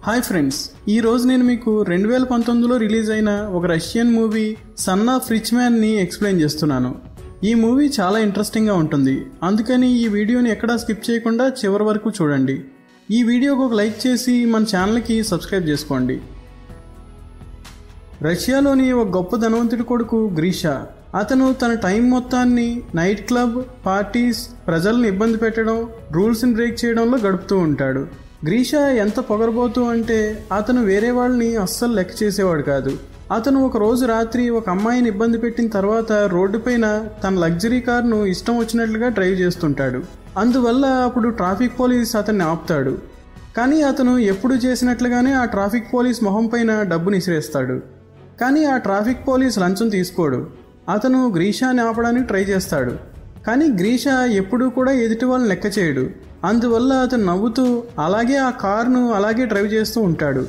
Hi friends, ఈరోజు నేను మీకు 2019లో రిలీజ్ అయిన ఒక Russian movie son of rich మ్యాన్ని ఎక్స్ప్లెయిన్ చేస్తున్నాను. ఈ మూవీ చాలా ఇంట్రెస్టింగ్గా ఉంటుంది, అందుకని ఈ వీడియోని ఎక్కడా స్కిప్ చేయకుండా చివరి వరకు చూడండి. ఈ వీడియోకి ఒక లైక్ చేసి మన ఛానల్కి సబ్స్క్రైబ్ చేసుకోండి. రష్యాలోని ఒక గొప్ప ధనవంతుడి కొడుకు గ్రీషా. అతను తన టైం మొత్తాన్ని నైట్ క్లబ్, పార్టీస్, ప్రజలను ఇబ్బంది పెట్టడం, రూల్స్ని బ్రేక్ చేయడంలో గడుపుతూ ఉంటాడు. గ్రీషా ఎంత పొగరబోతూ అంటే అతను వేరే వాళ్ళని అస్సలు లెక్క చేసేవాడు కాదు. అతను ఒక రోజు రాత్రి ఒక అమ్మాయిని ఇబ్బంది పెట్టిన తర్వాత రోడ్డు పైన తన లగ్జరీ కార్ను ఇష్టం వచ్చినట్లుగా డ్రైవ్ చేస్తుంటాడు. అందువల్ల అప్పుడు ట్రాఫిక్ పోలీస్ అతన్ని ఆపుతాడు. కానీ అతను ఎప్పుడు చేసినట్లుగానే ఆ ట్రాఫిక్ పోలీస్ మొహం పైన డబ్బుని ఇసిరేస్తాడు. కానీ ఆ ట్రాఫిక్ పోలీస్ లంచం తీసుకోడు. అతను గ్రీషాని ఆపడానికి ట్రై చేస్తాడు. కానీ గ్రీషా ఎప్పుడూ కూడా ఎదుటి వాళ్ళని లెక్క చేయడు. అందువల్ల అతను నవ్వుతూ అలాగే ఆ కారును అలాగే డ్రైవ్ చేస్తూ ఉంటాడు.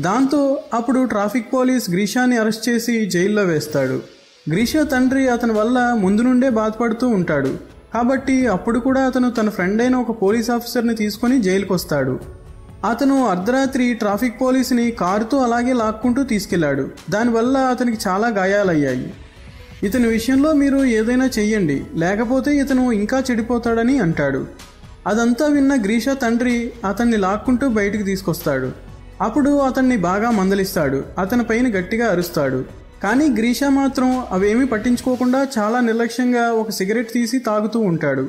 దాంతో అప్పుడు ట్రాఫిక్ పోలీస్ గ్రీషాని అరెస్ట్ చేసి జైల్లో వేస్తాడు. గ్రీషా తండ్రి అతని వల్ల ముందు నుండే బాధపడుతూ ఉంటాడు. కాబట్టి అప్పుడు కూడా అతను తన ఫ్రెండ్ అయిన ఒక పోలీస్ ఆఫీసర్ని తీసుకొని జైలుకి వస్తాడు. అతను అర్ధరాత్రి ట్రాఫిక్ పోలీసుని కారుతో అలాగే లాక్కుంటూ తీసుకెళ్లాడు. దానివల్ల అతనికి చాలా గాయాలయ్యాయి. ఇతని విషయంలో మీరు ఏదైనా చెయ్యండి, లేకపోతే ఇతను ఇంకా చెడిపోతాడని అంటాడు. అదంతా విన్న గ్రీషా తండ్రి అతన్ని లాక్కుంటూ బయటికి తీసుకొస్తాడు. అప్పుడు అతన్ని బాగా మందలిస్తాడు, అతని పైన గట్టిగా అరుస్తాడు. కానీ గ్రీషా మాత్రం అవేమీ పట్టించుకోకుండా చాలా నిర్లక్ష్యంగా ఒక సిగరెట్ తీసి తాగుతూ ఉంటాడు.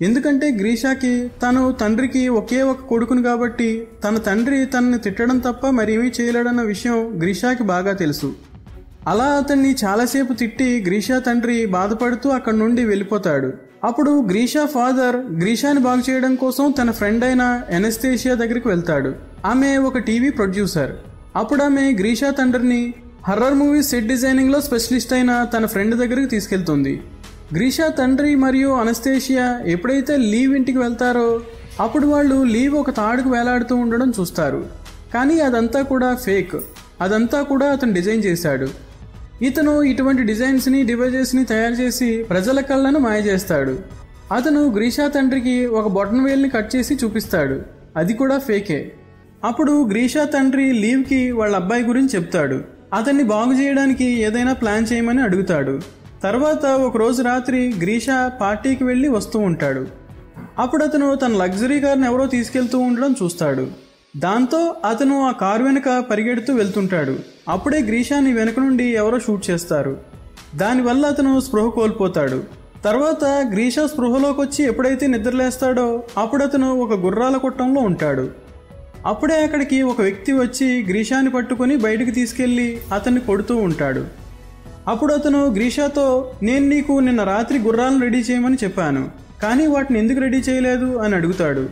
ఎందుకంటే గ్రీషాకి తను తండ్రికి ఒకే ఒక కొడుకును కాబట్టి తన తండ్రి తనని తిట్టడం తప్ప మరేమీ చేయలేడన్న విషయం గ్రీషాకి బాగా తెలుసు. అలా అతన్ని చాలాసేపు తిట్టి గ్రీషా తండ్రి బాధపడుతూ అక్కడి నుండి వెళ్ళిపోతాడు. అప్పుడు గ్రీషా ఫాదర్ గ్రీషాని బాగు చేయడం కోసం తన ఫ్రెండ్ అయిన ఎనస్థేషియా దగ్గరికి వెళ్తాడు. ఆమె ఒక టీవీ ప్రొడ్యూసర్. అప్పుడు ఆమె గ్రీషా తండ్రిని హర్రర్ మూవీ సెట్ డిజైనింగ్లో స్పెషలిస్ట్ అయిన తన ఫ్రెండ్ దగ్గరికి తీసుకెళ్తుంది. గ్రీషా తండ్రి మరియు అనస్థేషియా ఎప్పుడైతే లీవ్ ఇంటికి వెళ్తారో అప్పుడు వాళ్ళు లీవ్ ఒక తాడుకు వేలాడుతూ ఉండడం చూస్తారు. కానీ అదంతా కూడా ఫేక్. అదంతా కూడా అతను డిజైన్ చేశాడు. ఇతను ఇటువంటి డిజైన్స్ని, డివైజెస్ని తయారు చేసి ప్రజల కళ్ళను మాయ చేస్తాడు. అతను గ్రీషా తండ్రికి ఒక బొటన్ వేల్ని కట్ చేసి చూపిస్తాడు. అది కూడా ఫేకే. అప్పుడు గ్రీషా తండ్రి లీవ్కి వాళ్ళ అబ్బాయి గురించి చెప్తాడు. అతన్ని బాగు చేయడానికి ఏదైనా ప్లాన్ చేయమని అడుగుతాడు. తర్వాత ఒకరోజు రాత్రి గ్రీషా పార్టీకి వెళ్ళి వస్తూ ఉంటాడు. అప్పుడు అతను తన లగ్జరీ కార్ని ఎవరో తీసుకెళ్తూ ఉండడం చూస్తాడు. దాంతో అతను ఆ కారు వెనుక పరిగెడుతూ వెళ్తుంటాడు. అప్పుడే గ్రీషాని వెనుక నుండి ఎవరో షూట్ చేస్తారు. దానివల్ల అతను స్పృహ కోల్పోతాడు. తర్వాత గ్రీషా స్పృహలోకి వచ్చి ఎప్పుడైతే నిద్రలేస్తాడో అప్పుడు అతను ఒక గుర్రాల కొట్టంలో ఉంటాడు. అప్పుడే అక్కడికి ఒక వ్యక్తి వచ్చి గ్రీషాని పట్టుకొని బయటికి తీసుకెళ్లి అతన్ని కొడుతూ ఉంటాడు. అప్పుడు అతను గ్రీషాతో, నేను నీకు నిన్న రాత్రి గుర్రాలను రెడీ చేయమని చెప్పాను, కానీ వాటిని ఎందుకు రెడీ చేయలేదు అని అడుగుతాడు.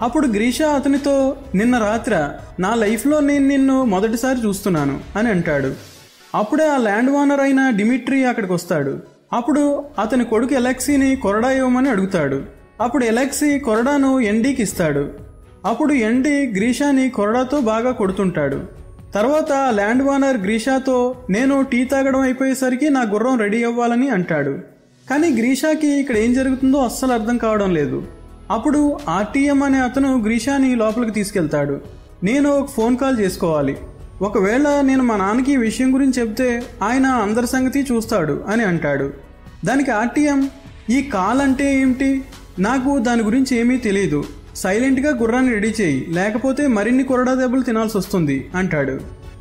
అప్పుడు గ్రీషా అతనితో, నిన్న రాత్ర నా లైఫ్లో నేను నిన్ను మొదటిసారి చూస్తున్నాను అని అంటాడు. అప్పుడే ఆ ల్యాండ్ ఓనర్ అయిన డిమిట్రీ అక్కడికి వస్తాడు. అప్పుడు అతని కొడుకు ఎలెక్సీని కొరడా ఇవ్వమని అడుగుతాడు. అప్పుడు ఎలెక్సీ కొరడాను ఎండీకి ఇస్తాడు. అప్పుడు ఎండీ గ్రీషాని కొరడాతో బాగా కొడుతుంటాడు. తర్వాత ల్యాండ్ ఓనర్ గ్రీషాతో, నేను టీ తాగడం అయిపోయేసరికి నా గుర్రం రెడీ అవ్వాలని అంటాడు. కానీ గ్రీషాకి ఇక్కడ ఏం జరుగుతుందో అస్సలు అర్థం కావడం లేదు. అప్పుడు ఆర్టీఎం అనే అతను గ్రీషాని లోపలికి తీసుకెళ్తాడు. నేను ఒక ఫోన్ కాల్ చేసుకోవాలి, ఒకవేళ నేను మా నాన్నకి ఈ విషయం గురించి చెప్తే ఆయన అందరి సంగతి చూస్తాడు అని అంటాడు. దానికి ఆర్టీఎం, ఈ కాల్ అంటే ఏమిటి, నాకు దాని గురించి ఏమీ తెలియదు, సైలెంట్గా గుర్రాన్ని రెడీ చేయి, లేకపోతే మరిన్ని కొరడా దెబ్బలు తినాల్సి వస్తుంది అంటాడు.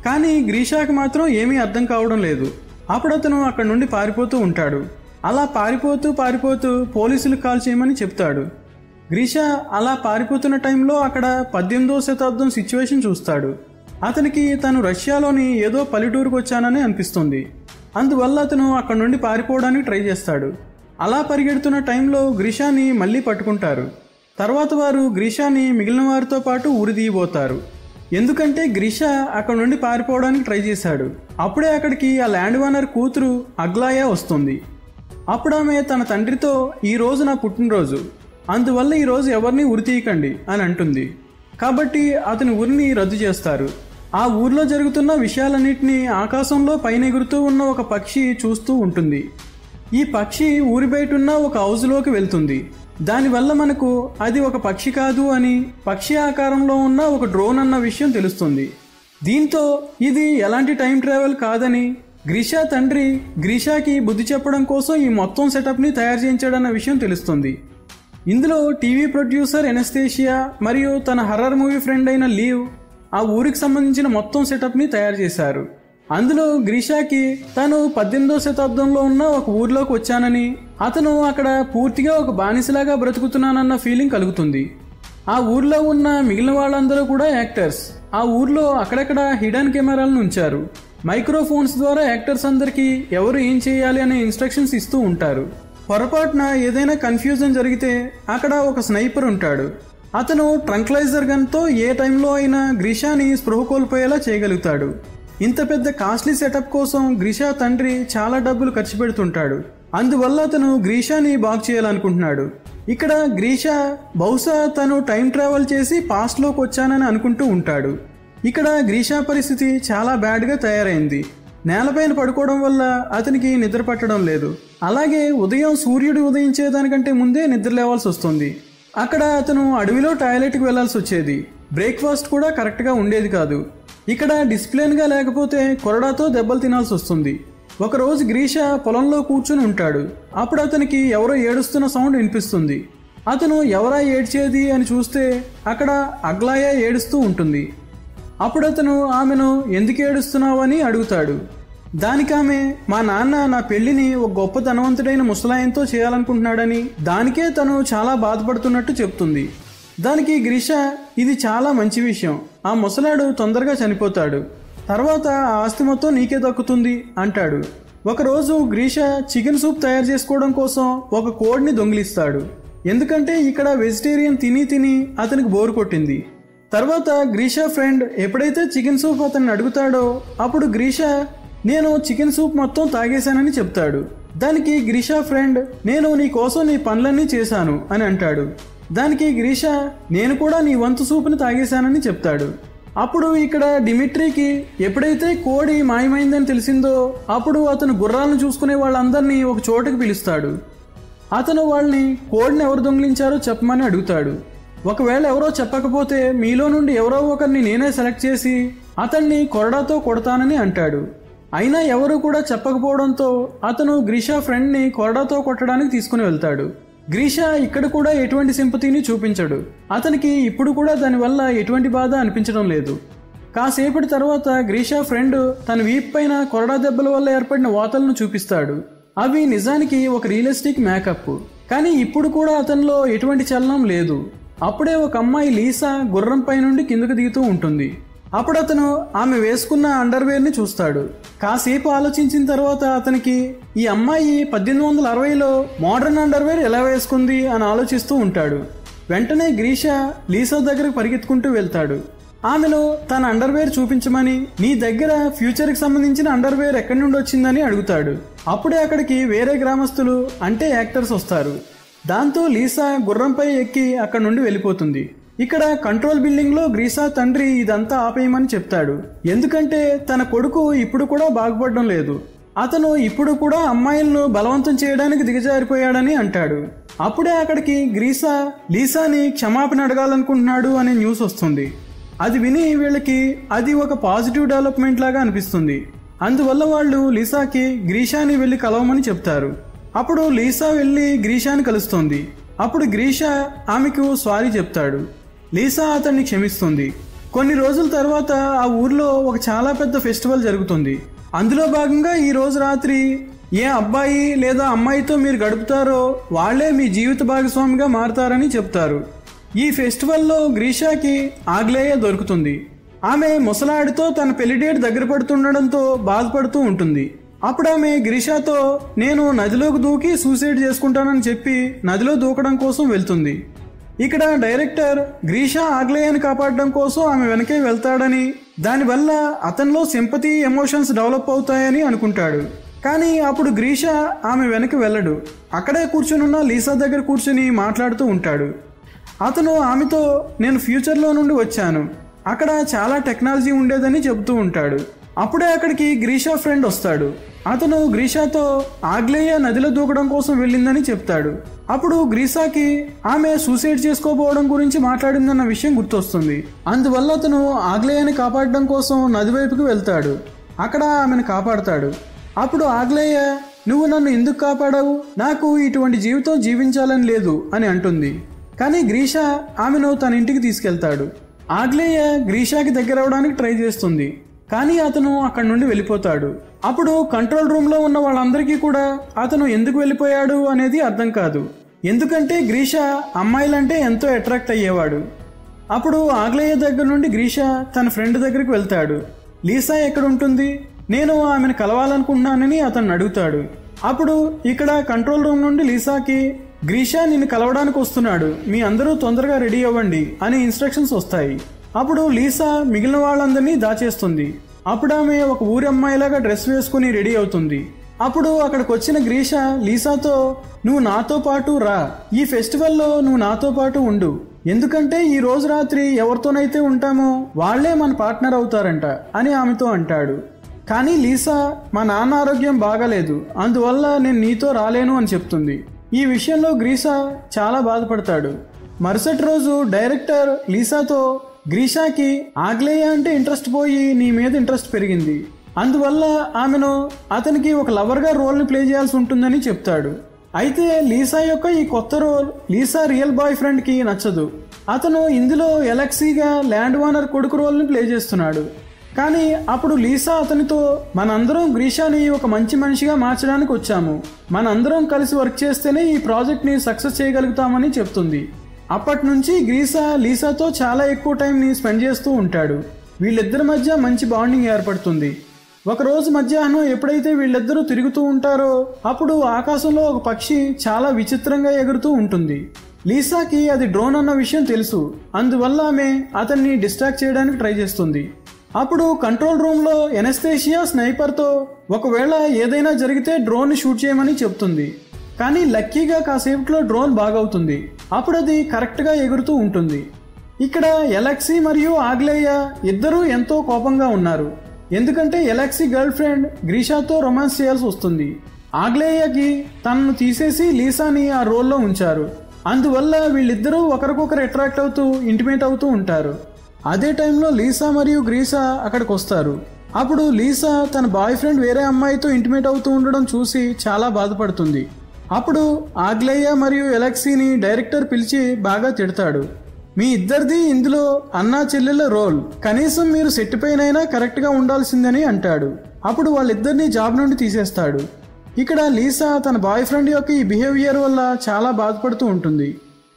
కానీ గ్రీషాకి మాత్రం ఏమీ అర్థం కావడం లేదు. అప్పుడు అతను అక్కడి నుండి పారిపోతూ ఉంటాడు. అలా పారిపోతూ పోలీసులకు కాల్ చేయమని చెప్తాడు. గ్రీషా అలా పారిపోతున్న టైంలో అక్కడ 18వ శతాబ్దం సిచ్యువేషన్ చూస్తాడు. అతనికి తను రష్యాలోని ఏదో పల్లెటూరుకు వచ్చానని అనిపిస్తుంది. అందువల్ల అతను అక్కడి నుండి పారిపోవడానికి ట్రై చేస్తాడు. అలా పరిగెడుతున్న టైంలో గ్రీషాని మళ్ళీ పట్టుకుంటారు. తర్వాత వారు గ్రీషాని మిగిలిన వారితో పాటు ఊరి తీయబోతారు. ఎందుకంటే గ్రీషా అక్కడి నుండి పారిపోవడానికి ట్రై చేశాడు. అప్పుడే అక్కడికి ఆ ల్యాండ్ ఓనర్ కూతురు అగ్లాయా వస్తుంది. అప్పుడు ఆమె తన తండ్రితో, ఈరోజు నా పుట్టినరోజు, అందువల్ల ఈరోజు ఎవరిని ఉరి తీయకండి అని అంటుంది. కాబట్టి అతని ఊరిని రద్దు చేస్తారు. ఆ ఊర్లో జరుగుతున్న విషయాలన్నింటినీ ఆకాశంలో పైన ఎగురుతూ ఉన్న ఒక పక్షి చూస్తూ ఉంటుంది. ఈ పక్షి ఊరి బయట ఉన్న ఒక హౌస్లోకి వెళ్తుంది. దానివల్ల మనకు అది ఒక పక్షి కాదు అని, పక్షి ఆకారంలో ఉన్న ఒక డ్రోన్ అన్న విషయం తెలుస్తుంది. దీంతో ఇది ఎలాంటి టైం ట్రావెల్ కాదని గ్రీషా తండ్రి గ్రీషాకి బుద్ధి చెప్పడం కోసం ఈ మొత్తం సెటప్ని తయారు చేయించాడన్న విషయం తెలుస్తుంది. ఇందులో టీవీ ప్రొడ్యూసర్ ఎనస్థేషియా మరియు తన హర్రర్ మూవీ ఫ్రెండ్ అయిన లీవ్ ఆ ఊరికి సంబంధించిన మొత్తం సెటప్ని తయారు చేశారు. అందులో గ్రీషాకి తాను 18వ శతాబ్దంలో ఉన్న ఒక ఊర్లోకి వచ్చానని, అతను అక్కడ పూర్తిగా ఒక బానిసలాగా బ్రతుకుతున్నానన్న ఫీలింగ్ కలుగుతుంది. ఆ ఊర్లో ఉన్న మిగిలిన వాళ్ళందరూ కూడా యాక్టర్స్. ఆ ఊర్లో అక్కడక్కడ హిడెన్ కెమెరాలను ఉంచారు. మైక్రోఫోన్స్ ద్వారా యాక్టర్స్ అందరికీ ఎవరు ఏం చేయాలి అనే ఇన్స్ట్రక్షన్స్ ఇస్తూ ఉంటారు. పొరపాటున ఏదైనా కన్ఫ్యూజన్ జరిగితే అక్కడ ఒక స్నైపర్ ఉంటాడు. అతను ట్రంక్లైజర్ గన్తో ఏ టైంలో అయినా గ్రీషాని స్పృహ కోల్పోయేలా చేయగలుగుతాడు. ఇంత పెద్ద కాస్ట్లీ సెటప్ కోసం గ్రీషా తండ్రి చాలా డబ్బులు ఖర్చు పెడుతుంటాడు. అందువల్ల అతను గ్రీషాని బాగు చేయాలనుకుంటున్నాడు. ఇక్కడ గ్రీషా బహుశా తను టైం ట్రావెల్ చేసి పాస్ట్లోకి వచ్చానని అనుకుంటూ ఉంటాడు. ఇక్కడ గ్రీషా పరిస్థితి చాలా బ్యాడ్గా తయారైంది. నేలపైన పడుకోవడం వల్ల అతనికి నిద్ర పట్టడం లేదు. అలాగే ఉదయం సూర్యుడు ఉదయించేదానికంటే ముందే నిద్ర లేవాల్సి వస్తుంది. అక్కడ అతను అడవిలో టాయిలెట్కి వెళ్లాల్సి వచ్చేది. బ్రేక్ఫాస్ట్ కూడా కరెక్ట్గా ఉండేది కాదు. ఇక్కడ డిసిప్లిన్గా లేకపోతే కొరడాతో దెబ్బలు తినాల్సి వస్తుంది. ఒకరోజు గ్రీషా పొలంలో కూర్చుని ఉంటాడు. అప్పుడు అతనికి ఎవరో ఏడుస్తున్న సౌండ్ వినిపిస్తుంది. అతను ఎవరా ఏడ్చేది అని చూస్తే అక్కడ అగ్లాయా ఏడుస్తూ ఉంటుంది. అప్పుడు అతను ఆమెను ఎందుకు ఏడుస్తున్నావు అని అడుగుతాడు. దానికి ఆమె, మా నాన్న నా పెళ్లిని ఒక గొప్ప ధనవంతుడైన ముసలాయంతో చేయాలనుకుంటున్నాడని, దానికే తను చాలా బాధపడుతున్నట్టు చెప్తుంది. దానికి గ్రీషా, ఇది చాలా మంచి విషయం, ఆ ముసలాడు తొందరగా చనిపోతాడు, తర్వాత ఆ ఆస్తి మొత్తం నీకే దక్కుతుంది అంటాడు. ఒకరోజు గ్రీషా చికెన్ సూప్ తయారు చేసుకోవడం కోసం ఒక కోడిని దొంగిలిస్తాడు. ఎందుకంటే ఇక్కడ వెజిటేరియన్ తిని తిని అతనికి బోరు కొట్టింది. తర్వాత గ్రీషా ఫ్రెండ్ ఎప్పుడైతే చికెన్ సూప్ అతన్ని అడుగుతాడో అప్పుడు గ్రీషా, నేను చికెన్ సూప్ మొత్తం తాగేశానని చెప్తాడు. దానికి గ్రీషా ఫ్రెండ్, నేను నీ కోసం నీ పనులన్నీ చేశాను అని అంటాడు. దానికి గ్రీషా, నేను కూడా నీ వంతు సూపుని తాగేశానని చెప్తాడు. అప్పుడు ఇక్కడ డిమిట్రీకి ఎప్పుడైతే కోడి మాయమైందని తెలిసిందో అప్పుడు అతను గుర్రాలను చూసుకునే వాళ్ళందరినీ ఒక చోటుకి పిలుస్తాడు. అతను వాళ్ళని కోడిని ఎవరు దొంగిలించారో చెప్పమని అడుగుతాడు. ఒకవేళ ఎవరో చెప్పకపోతే మీలో నుండి ఎవరో ఒకరిని నేనే సెలెక్ట్ చేసి అతన్ని కొరడాతో కొడతానని అంటాడు. అయినా ఎవరు కూడా చెప్పకపోవడంతో అతను గ్రీషా ఫ్రెండ్ని కొరడాతో కొట్టడానికి తీసుకుని వెళ్తాడు. గ్రీషా ఇక్కడ కూడా ఎటువంటి సింపతిని చూపించడు. అతనికి ఇప్పుడు కూడా దానివల్ల ఎటువంటి బాధ అనిపించడం లేదు. కాసేపటి తర్వాత గ్రీషా ఫ్రెండ్ తన వీప్ పైన కొరడా దెబ్బల వల్ల ఏర్పడిన వాతలను చూపిస్తాడు. అవి నిజానికి ఒక రియలిస్టిక్ మేకప్, కానీ ఇప్పుడు కూడా అతనిలో ఎటువంటి చలనం లేదు. అప్పుడే ఒక అమ్మాయి లీసా గుర్రంపై నుండి కిందకు దిగుతూ ఉంటుంది. అప్పుడు అతను ఆమె వేసుకున్న అండర్వేర్ని చూస్తాడు. కాసేపు ఆలోచించిన తర్వాత అతనికి ఈ అమ్మాయి 1860లో మోడర్న్ అండర్వేర్ ఎలా వేసుకుంది అని ఆలోచిస్తూ ఉంటాడు. వెంటనే గ్రీషా లీసా దగ్గరకు పరిగెత్తుకుంటూ వెళ్తాడు. ఆమెను తన అండర్వేర్ చూపించమని, నీ దగ్గర ఫ్యూచర్కి సంబంధించిన అండర్వేర్ ఎక్కడి నుండి వచ్చిందని అడుగుతాడు. అప్పుడే అక్కడికి వేరే గ్రామస్తులు అంటే యాక్టర్స్ వస్తారు. దాంతో లీసా గుర్రంపై ఎక్కి అక్కడ నుండి వెళ్ళిపోతుంది. ఇక్కడ కంట్రోల్ బిల్డింగ్లో గ్రీషా తండ్రి ఇదంతా ఆపేయమని చెప్తాడు. ఎందుకంటే తన కొడుకు ఇప్పుడు కూడా బాగుపడడం లేదు. అతను ఇప్పుడు కూడా అమ్మాయిలను బలవంతం చేయడానికి దిగజారిపోయాడని అంటాడు. అప్పుడే అక్కడికి గ్రీషా లీసాని క్షమాపణ అడగాలనుకుంటున్నాడు అనే న్యూస్ వస్తుంది. అది విని వీళ్ళకి అది ఒక పాజిటివ్ డెవలప్మెంట్ లాగా అనిపిస్తుంది. అందువల్ల వాళ్ళు లీసాకి గ్రీషాని వెళ్ళి కలవమని చెప్తారు. అప్పుడు లీసా వెళ్ళి గ్రీషాని కలుస్తుంది. అప్పుడు గ్రీషా ఆమెకు సారీ చెప్తాడు. లీసా అతన్ని క్షమిస్తుంది. కొన్ని రోజుల తర్వాత ఆ ఊర్లో ఒక చాలా పెద్ద ఫెస్టివల్ జరుగుతుంది. అందులో భాగంగా ఈ రోజు రాత్రి ఏ అబ్బాయి లేదా అమ్మాయితో మీరు గడుపుతారో వాళ్లే మీ జీవిత భాగస్వామిగా మారతారని చెప్తారు. ఈ ఫెస్టివల్లో గ్రీషాకి ఆగ్లేయ దొరుకుతుంది. ఆమె ముసలాడితో తన పెళ్లి డేట్ దగ్గర పడుతుండడంతో బాధపడుతూ ఉంటుంది. అప్పుడు ఆమె గ్రీషాతో నేను నదిలోకి దూకి సూసైడ్ చేసుకుంటానని చెప్పి నదిలో దూకడం కోసం వెళ్తుంది. ఇక్కడ డైరెక్టర్ గ్రీషా ఆగ్లేయని కాపాడడం కోసం ఆమె వెనకే వెళ్తాడని, దానివల్ల అతనిలో సింపతి ఎమోషన్స్ డెవలప్ అవుతాయని అనుకుంటాడు. కానీ అప్పుడు గ్రీషా ఆమె వెనక్కి వెళ్ళడు. అక్కడే కూర్చునున్న లీసా దగ్గర కూర్చుని మాట్లాడుతూ ఉంటాడు. అతను ఆమెతో నేను ఫ్యూచర్లో నుండి వచ్చాను, అక్కడ చాలా టెక్నాలజీ ఉండేదని చెబుతూ ఉంటాడు. అప్పుడే అక్కడికి గ్రీషా ఫ్రెండ్ వస్తాడు. అతను గ్రీషాతో ఆగ్నేయ నదిలో దూకడం కోసం వెళ్ళిందని చెప్తాడు. అప్పుడు గ్రీషాకి ఆమె సూసైడ్ చేసుకోబోవడం గురించి మాట్లాడిందన్న విషయం గుర్తొస్తుంది. అందువల్ల అతను ఆగ్నేయని కాపాడడం కోసం నది వైపుకి వెళ్తాడు. అక్కడ ఆమెను కాపాడతాడు. అప్పుడు ఆగ్నేయ, నువ్వు నన్ను ఎందుకు కాపాడావు, నాకు ఇటువంటి జీవితం జీవించాలని లేదు అని అంటుంది. కానీ గ్రీషా ఆమెను తన ఇంటికి తీసుకెళ్తాడు. ఆగ్నేయ గ్రీషాకి దగ్గర అవడానికి ట్రై చేస్తుంది, కానీ అతను అక్కడి నుండి వెళ్ళిపోతాడు. అప్పుడు కంట్రోల్ రూమ్లో ఉన్న వాళ్ళందరికీ కూడా అతను ఎందుకు వెళ్ళిపోయాడు అనేది అర్థం కాదు. ఎందుకంటే గ్రీషా అమ్మాయిలంటే ఎంతో అట్రాక్ట్ అయ్యేవాడు. అప్పుడు ఆగ్నేయ దగ్గర నుండి గ్రీషా తన ఫ్రెండ్ దగ్గరికి వెళ్తాడు. లీసా ఎక్కడ ఉంటుంది, నేను ఆమెను కలవాలనుకుంటున్నానని అతన్ని అడుగుతాడు. అప్పుడు ఇక్కడ కంట్రోల్ రూమ్ నుండి లీసాకి, గ్రీషా నిన్ను కలవడానికి వస్తున్నాడు, మీ అందరూ తొందరగా రెడీ అవ్వండి అని ఇన్స్ట్రక్షన్స్ వస్తాయి. అప్పుడు లీసా మిగిలిన వాళ్ళందరినీ దాచేస్తుంది. అప్పుడు ఆమె ఒక ఊరి అమ్మాయిలాగా డ్రెస్ వేసుకుని రెడీ అవుతుంది. అప్పుడు అక్కడికి వచ్చిన గ్రీషా లీసాతో, నువ్వు నాతో పాటు రా, ఈ ఫెస్టివల్లో నువ్వు నాతో పాటు ఉండు, ఎందుకంటే ఈ రోజు రాత్రి ఎవరితోనైతే ఉంటామో వాళ్లే మన పార్ట్నర్ అవుతారంట అని ఆమెతో అంటాడు. కానీ లీసా, మా నాన్న ఆరోగ్యం బాగాలేదు, అందువల్ల నేను నీతో రాలేను అని చెప్తుంది. ఈ విషయంలో గ్రీషా చాలా బాధపడతాడు. మరుసటి రోజు డైరెక్టర్ లీసాతో, గ్రీషాకి ఆగ్నేయ అంటే ఇంట్రెస్ట్ పోయి నీ మీద ఇంట్రెస్ట్ పెరిగింది, అందువల్ల ఆమెను అతనికి ఒక లవర్గా రోల్ని ప్లే చేయాల్సి ఉంటుందని చెప్తాడు. అయితే లీసా యొక్క ఈ కొత్త రోల్ లీసా రియల్ బాయ్ ఫ్రెండ్కి నచ్చదు. అతను ఇందులో ఎలక్సీగా ల్యాండ్ ఓనర్ కొడుకు రోల్ని ప్లే చేస్తున్నాడు. కానీ అప్పుడు లీసా అతనితో, మనందరం గ్రీషాని ఒక మంచి మనిషిగా మార్చడానికి వచ్చాము, మనందరం కలిసి వర్క్ చేస్తేనే ఈ ప్రాజెక్ట్ని సక్సెస్ చేయగలుగుతామని చెప్తుంది. అప్పటి నుంచి గ్రీషా లీసాతో చాలా ఎక్కువ టైంని స్పెండ్ చేస్తూ ఉంటాడు. వీళ్ళిద్దరి మధ్య మంచి బాండింగ్ ఏర్పడుతుంది. ఒకరోజు మధ్యాహ్నం ఎప్పుడైతే వీళ్ళిద్దరూ తిరుగుతూ ఉంటారో అప్పుడు ఆకాశంలో ఒక పక్షి చాలా విచిత్రంగా ఎగురుతూ ఉంటుంది. లీసాకి అది డ్రోన్ అన్న విషయం తెలుసు, అందువల్ల ఆమె అతన్ని డిస్ట్రాక్ట్ చేయడానికి ట్రై చేస్తుంది. అప్పుడు కంట్రోల్ రూమ్లో ఎనస్థేషియా స్నైపర్తో ఒకవేళ ఏదైనా జరిగితే డ్రోన్ని షూట్ చేయమని చెప్తుంది. కానీ లక్కీగా కాసేపట్లో డ్రోన్ బాగవుతుంది. అప్పుడు అది కరెక్ట్గా ఎగురుతూ ఉంటుంది. ఇక్కడ ఎలక్సీ మరియు ఆగ్నేయ ఇద్దరూ ఎంతో కోపంగా ఉన్నారు. ఎందుకంటే ఎలక్సీ గర్ల్ ఫ్రెండ్ గ్రీషాతో రొమాన్స్ చేయాల్సి వస్తుంది. ఆగ్నేయకి తనను తీసేసి లీసాని ఆ రోల్లో ఉంచారు. అందువల్ల వీళ్ళిద్దరూ ఒకరికొకరు అట్రాక్ట్ అవుతూ ఇంటిమేట్ అవుతూ ఉంటారు. అదే టైంలో లీసా మరియు గ్రీషా అక్కడికి వస్తారు. అప్పుడు లీసా తన బాయ్ ఫ్రెండ్ వేరే అమ్మాయితో ఇంటిమేట్ అవుతూ ఉండడం చూసి చాలా బాధపడుతుంది. అప్పుడు ఆగ్నేయ మరియు ఎలక్సీని డైరెక్టర్ పిలిచి బాగా తిడతాడు. మీ ఇద్దరిది ఇందులో అన్నా చెల్లెల రోల్, కనీసం మీరు సెట్ పైనైనా కరెక్ట్గా ఉండాల్సిందని అంటాడు. అప్పుడు వాళ్ళిద్దరినీ జాబ్ నుండి తీసేస్తాడు. ఇక్కడ లీసా తన బాయ్ ఫ్రెండ్ యొక్క ఈ బిహేవియర్ వల్ల చాలా బాధపడుతూ ఉంటుంది.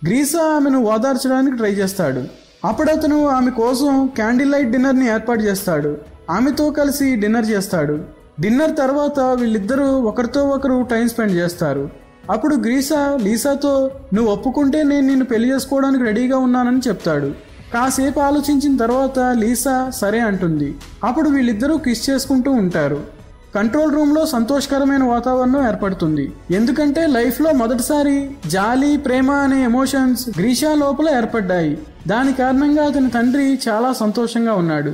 గ్రీషా ఆమెను ఓదార్చడానికి ట్రై చేస్తాడు. అప్పుడు అతను ఆమె కోసం క్యాండిల్ లైట్ డిన్నర్ని ఏర్పాటు చేస్తాడు. ఆమెతో కలిసి డిన్నర్ చేస్తాడు. డిన్నర్ తర్వాత వీళ్ళిద్దరూ ఒకరితో ఒకరు టైం స్పెండ్ చేస్తారు. అప్పుడు గ్రీషా లీసాతో, నువ్వు ఒప్పుకుంటే నేను నిన్ను పెళ్లి చేసుకోవడానికి రెడీగా ఉన్నానని చెప్తాడు. కాసేపు ఆలోచించిన తర్వాత లీసా సరే అంటుంది. అప్పుడు వీళ్ళిద్దరూ కిస్ చేసుకుంటూ ఉంటారు. కంట్రోల్ రూమ్లో సంతోషకరమైన వాతావరణం ఏర్పడుతుంది. ఎందుకంటే లైఫ్లో మొదటిసారి జాలి, ప్రేమ అనే ఎమోషన్స్ గ్రీషా లోపల ఏర్పడ్డాయి. దాని కారణంగా అతని తండ్రి చాలా సంతోషంగా ఉన్నాడు.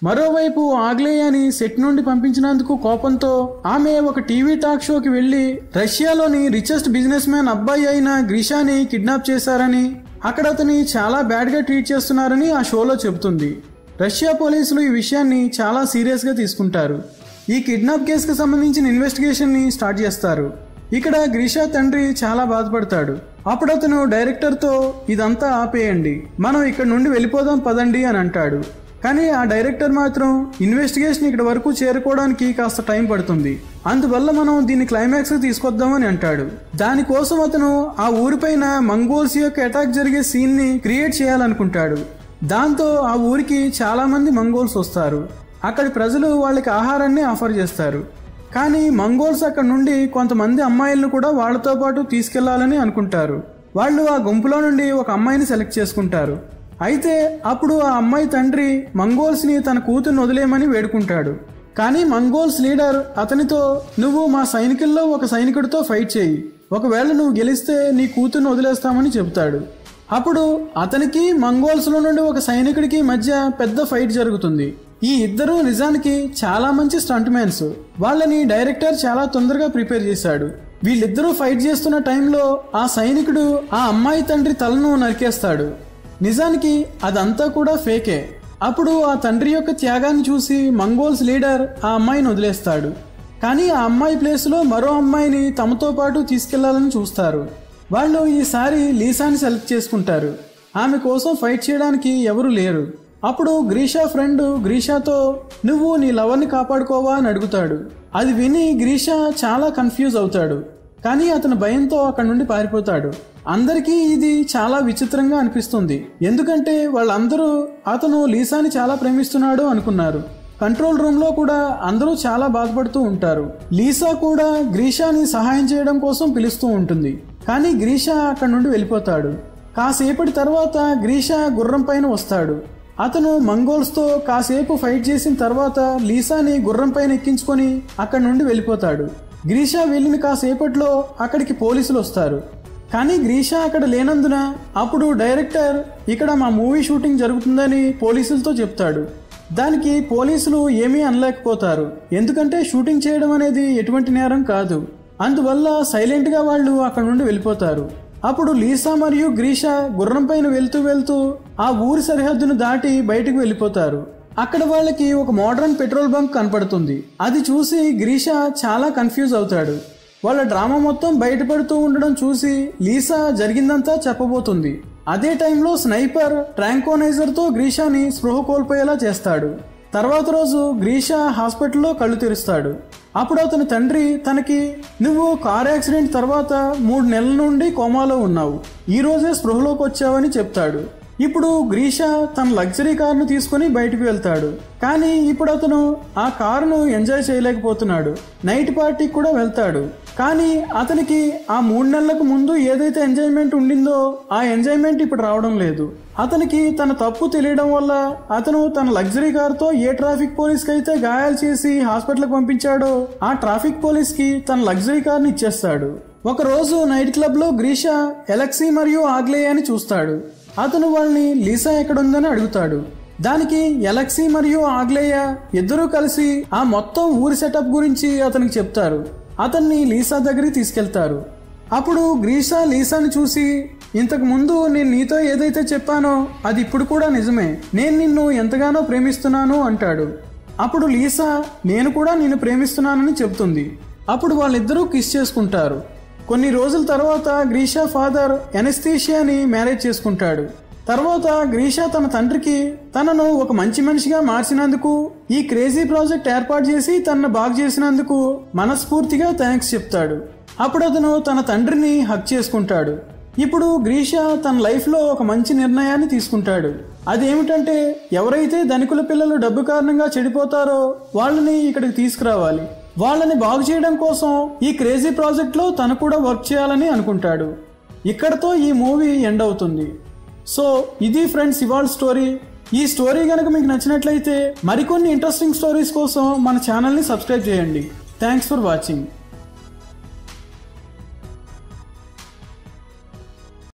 మరోవైపు ఆగ్నేయని సెట్ నుండి పంపించినందుకు కోపంతో ఆమె ఒక టీవీ టాక్ షోకి వెళ్లి రష్యాలోని రిచెస్ట్ బిజినెస్ మ్యాన్ అబ్బాయి అయిన గ్రీషాని కిడ్నాప్ చేశారని, అక్కడ అతని చాలా బ్యాడ్గా ట్రీట్ చేస్తున్నారని ఆ షోలో చెబుతుంది. రష్యా పోలీసులు ఈ విషయాన్ని చాలా సీరియస్గా తీసుకుంటారు. ఈ కిడ్నాప్ కేసుకు సంబంధించిన ఇన్వెస్టిగేషన్ని స్టార్ట్ చేస్తారు. ఇక్కడ గ్రీషా తండ్రి చాలా బాధపడతాడు. అప్పుడు అతను డైరెక్టర్తో, ఇదంతా ఆపేయండి, మనం ఇక్కడ నుండి వెళ్ళిపోదాం పదండి అని అంటాడు. కానీ ఆ డైరెక్టర్ మాత్రం, ఇన్వెస్టిగేషన్ ఇక్కడ వరకు చేరుకోవడానికి కాస్త టైం పడుతుంది, అందువల్ల మనం దీన్ని క్లైమాక్స్కి తీసుకొద్దామని అంటాడు. దానికోసం అతను ఆ ఊరిపైన మంగోల్స్ యొక్క అటాక్ జరిగే సీన్ని క్రియేట్ చేయాలనుకుంటాడు. దాంతో ఆ ఊరికి చాలా మంది మంగోల్స్ వస్తారు. అక్కడి ప్రజలు వాళ్ళకి ఆహారాన్ని ఆఫర్ చేస్తారు. కానీ మంగోల్స్ అక్కడ నుండి కొంతమంది అమ్మాయిలను కూడా వాళ్ళతో పాటు తీసుకెళ్లాలని అనుకుంటారు. వాళ్ళు ఆ గుంపులో నుండి ఒక అమ్మాయిని సెలెక్ట్ చేసుకుంటారు. అయితే అప్పుడు ఆ అమ్మాయి తండ్రి మంగోల్స్ని తన కూతుర్ని వదిలేయమని వేడుకుంటాడు. కానీ మంగోల్స్ లీడర్ అతనితో, నువ్వు మా సైనికుల్లో ఒక సైనికుడితో ఫైట్ చేయి, ఒకవేళ నువ్వు గెలిస్తే నీ కూతుర్ని వదిలేస్తామని చెబుతాడు. అప్పుడు అతనికి మంగోల్స్లో నుండి ఒక సైనికుడికి మధ్య పెద్ద ఫైట్ జరుగుతుంది. ఈ ఇద్దరు నిజానికి చాలా మంచి స్టంట్ మ్యాన్స్. వాళ్ళని డైరెక్టర్ చాలా తొందరగా ప్రిపేర్ చేశాడు. వీళ్ళిద్దరూ ఫైట్ చేస్తున్న టైంలో ఆ సైనికుడు ఆ అమ్మాయి తండ్రి తలను నరికేస్తాడు. నిజానికి అదంతా కూడా ఫేకే. అప్పుడు ఆ తండ్రి యొక్క త్యాగాన్ని చూసి మంగోల్స్ లీడర్ ఆ అమ్మాయిని వదిలేస్తాడు. కానీ ఆ అమ్మాయి ప్లేస్లో మరో అమ్మాయిని తమతో పాటు తీసుకెళ్లాలని చూస్తారు. వాళ్ళు ఈసారి లీసాని సెలెక్ట్ చేసుకుంటారు. ఆమె కోసం ఫైట్ చేయడానికి ఎవరు లేరు. అప్పుడు గ్రీషా ఫ్రెండ్ గ్రీషాతో నువ్వు నీ లవర్ని కాపాడుకోవా అని అడుగుతాడు. అది విని గ్రీషా చాలా కన్ఫ్యూజ్ అవుతాడు. కానీ అతను భయంతో అక్కడి నుండి పారిపోతాడు. అందరికీ ఇది చాలా విచిత్రంగా అనిపిస్తుంది. ఎందుకంటే వాళ్ళందరూ అతను లీసాని చాలా ప్రేమిస్తున్నాడు అనుకున్నారు. కంట్రోల్ రూమ్ లో కూడా అందరూ చాలా బాధపడుతూ ఉంటారు. లీసా కూడా గ్రీషాని సహాయం చేయడం కోసం పిలుస్తూ ఉంటుంది. కానీ గ్రీషా అక్కడి నుండి వెళ్ళిపోతాడు. కాసేపటి తర్వాత గ్రీషా గుర్రం పైన వస్తాడు. అతను మంగోల్స్తో కాసేపు ఫైట్ చేసిన తర్వాత లీసాని గుర్రం పైన ఎక్కించుకొని అక్కడి నుండి వెళ్ళిపోతాడు. గ్రీషా వెళ్ళిన కాసేపట్లో అక్కడికి పోలీసులు వస్తారు. కానీ గ్రీషా అక్కడ లేనందున అప్పుడు డైరెక్టర్ ఇక్కడ మా మూవీ షూటింగ్ జరుగుతుందని పోలీసులతో చెప్తాడు. దానికి పోలీసులు ఏమీ అనలేకపోతారు. ఎందుకంటే షూటింగ్ చేయడం అనేది ఎటువంటి నేరం కాదు. అందువల్ల సైలెంట్గా వాళ్ళు అక్కడ నుండి వెళ్ళిపోతారు. అప్పుడు లీసా మరియు గ్రీషా గుర్రం పైన వెళ్తూ ఆ ఊరి సరిహద్దును దాటి బయటకు వెళ్ళిపోతారు. అక్కడ వాళ్ళకి ఒక మోడర్న్ పెట్రోల్ బంక్ కనపడుతుంది. అది చూసి గ్రీషా చాలా కన్ఫ్యూజ్ అవుతాడు. వాళ్ళ డ్రామా మొత్తం బయటపడుతూ ఉండడం చూసి లీసా జరిగిందంతా చెప్పబోతుంది. అదే టైంలో స్నైపర్ ట్రాంకోనైజర్తో గ్రీషాని స్పృహ కోల్పోయేలా చేస్తాడు. తర్వాత రోజు గ్రీషా హాస్పిటల్లో కళ్ళు తెరుస్తాడు. అప్పుడు అతని తండ్రి తనకి నువ్వు కార్ యాక్సిడెంట్ తర్వాత 3 నెలల నుండి కోమాలో ఉన్నావు, ఈ రోజే స్పృహలోకి వచ్చావని చెప్తాడు. ఇప్పుడు గ్రీషా తన లగ్జరీ కారును తీసుకుని బయటకు వెళ్తాడు. కానీ ఇప్పుడు అతను ఆ కారును ఎంజాయ్ చేయలేకపోతున్నాడు. నైట్ పార్టీకి కూడా వెళ్తాడు. కానీ అతనికి ఆ 3 నెలలకు ముందు ఏదైతే ఎంజాయ్మెంట్ ఉండిందో ఆ ఎంజాయ్మెంట్ ఇప్పుడు రావడం లేదు. అతనికి తన తప్పు తెలియడం వల్ల అతను తన లగ్జరీ కారుతో ఏ ట్రాఫిక్ పోలీస్కి అయితే గాయాలు చేసి హాస్పిటల్కి పంపించాడో ఆ ట్రాఫిక్ పోలీస్కి తన లగ్జరీ కార్ని ఇచ్చేస్తాడు. ఒక రోజు నైట్ క్లబ్లో గ్రీషా ఎలెక్సీ మరియు ఆగ్లేయాని చూస్తాడు. అతను వాళ్ళని లీసా ఎక్కడుందని అడుగుతాడు. దానికి ఎలెక్సీ మరియు ఆగ్లేయ ఇద్దరూ కలిసి ఆ మొత్తం ఊరి సెటప్ గురించి అతనికి చెప్తారు. అతన్ని లీసా దగ్గరికి తీసుకెళ్తారు. అప్పుడు గ్రీషా లీసాని చూసి ఇంతకు ముందు నేను నీతో ఏదైతే చెప్పానో అది ఇప్పుడు కూడా నిజమే, నేను నిన్ను ఎంతగానో ప్రేమిస్తున్నాను అంటాడు. అప్పుడు లీసా నేను కూడా నిన్ను ప్రేమిస్తున్నానని చెప్తుంది. అప్పుడు వాళ్ళిద్దరూ కిస్ చేసుకుంటారు. కొన్ని రోజుల తర్వాత గ్రీషా ఫాదర్ ఎనస్థీషియాని మ్యారేజ్ చేసుకుంటాడు. తర్వాత గ్రీషా తన తండ్రికి తనను ఒక మంచి మనిషిగా మార్చినందుకు, ఈ క్రేజీ ప్రాజెక్ట్ ఏర్పాటు చేసి తనను బాగు చేసినందుకు మనస్ఫూర్తిగా థ్యాంక్స్ చెప్తాడు. అప్పుడు అతను తన తండ్రిని హక్ చేసుకుంటాడు. ఇప్పుడు గ్రీషా తన లైఫ్లో ఒక మంచి నిర్ణయాన్ని తీసుకుంటాడు. అదేమిటంటే ఎవరైతే ధనికుల పిల్లలు డబ్బు కారణంగా చెడిపోతారో వాళ్ళని ఇక్కడికి తీసుకురావాలి. వాళ్ళని బాగు చేయడం కోసం ఈ క్రేజీ ప్రాజెక్ట్లో తను కూడా వర్క్ చేయాలని అనుకుంటాడు. ఇక్కడతో ఈ మూవీ ఎండ్ అవుతుంది. సో ఇది ఫ్రెండ్స్ ఇవాళ స్టోరీ. ఈ స్టోరీ కనుక మీకు నచ్చినట్లయితే మరికొన్ని ఇంట్రెస్టింగ్ స్టోరీస్ కోసం మన ఛానల్ని సబ్స్క్రైబ్ చేయండి. Thanks for watching.